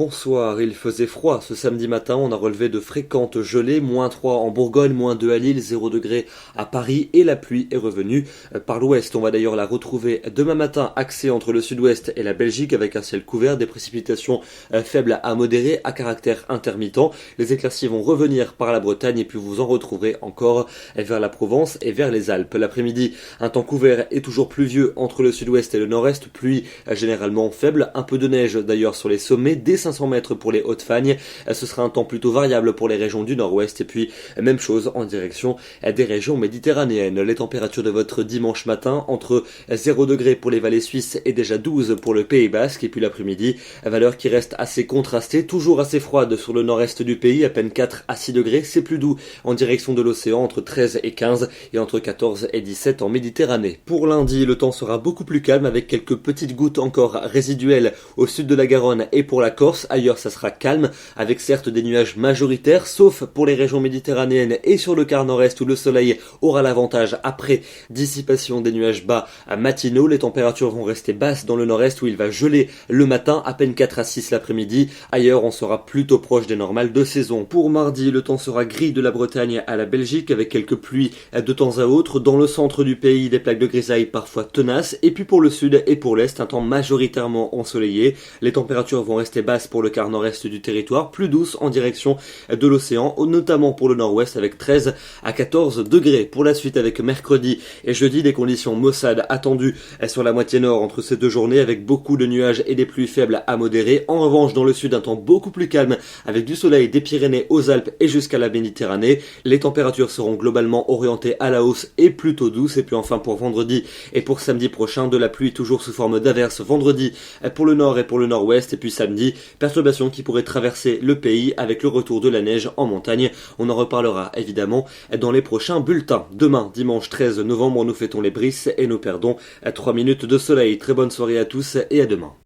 bonsoir, il faisait froid ce samedi matin, on a relevé de fréquentes gelées, -3 en Bourgogne, -2 à Lille, 0 degré à Paris et la pluie est revenue par l'ouest. On va d'ailleurs la retrouver demain matin, axée entre le sud-ouest et la Belgique avec un ciel couvert, des précipitations faibles à modérées à caractère intermittent. Les éclaircies vont revenir par la Bretagne et puis vous en retrouverez encore vers la Provence et vers les Alpes. L'après-midi, un temps couvert et toujours pluvieux entre le sud-ouest et le nord-est, pluie généralement faible, un peu de neige d'ailleurs sur les sommets, dès 500 mètres pour les Hautes-Fagnes. Ce sera un temps plutôt variable pour les régions du nord-ouest et puis même chose en direction des régions méditerranéennes. Les températures de votre dimanche matin entre 0 degré pour les vallées suisses et déjà 12 pour le Pays Basque et puis l'après-midi, valeur qui reste assez contrastée, toujours assez froide sur le nord-est du pays, à peine 4 à 6 degrés, c'est plus doux en direction de l'océan entre 13 et 15 et entre 14 et 17 en Méditerranée. Pour lundi, le temps sera beaucoup plus calme avec quelques petites gouttes encore résiduelles au sud de la Garonne et pour la Corse. Ailleurs, ça sera calme avec certes des nuages majoritaires, sauf pour les régions méditerranéennes et sur le quart nord-est où le soleil aura l'avantage après dissipation des nuages bas matinaux. Les températures vont rester basses dans le nord-est où il va geler le matin, à peine 4 à 6 l'après-midi. Ailleurs, on sera plutôt proche des normales de saison. Pour mardi, le temps sera gris de la Bretagne à la Belgique avec quelques pluies de temps à autre. Dans le centre du pays, des plaques de grisaille parfois tenaces. Et puis pour le sud et pour l'est, un temps majoritairement ensoleillé. Les températures vont rester basses pour le quart nord-est du territoire, plus douces en direction de l'océan, notamment pour le nord-ouest avec 13 à 14 degrés. Pour la suite avec mercredi et jeudi, des conditions maussades attendues sur la moitié nord entre ces deux journées avec beaucoup de nuages et des pluies faibles à modérées. En revanche, dans le sud, un temps beaucoup plus calme avec du soleil des Pyrénées aux Alpes et jusqu'à la Méditerranée. Les températures seront globalement orientées à la hausse et plutôt douces. Et puis enfin pour vendredi et pour samedi prochain, de la pluie toujours sous forme d'averses vendredi pour le nord et pour le nord-ouest. Et puis samedi, perturbations qui pourraient traverser le pays avec le retour de la neige en montagne. On en reparlera évidemment dans les prochains bulletins. Demain, dimanche 13 novembre, nous fêtons les Brises et nous perdons 3 minutes de soleil. Très bonne soirée à tous et à demain.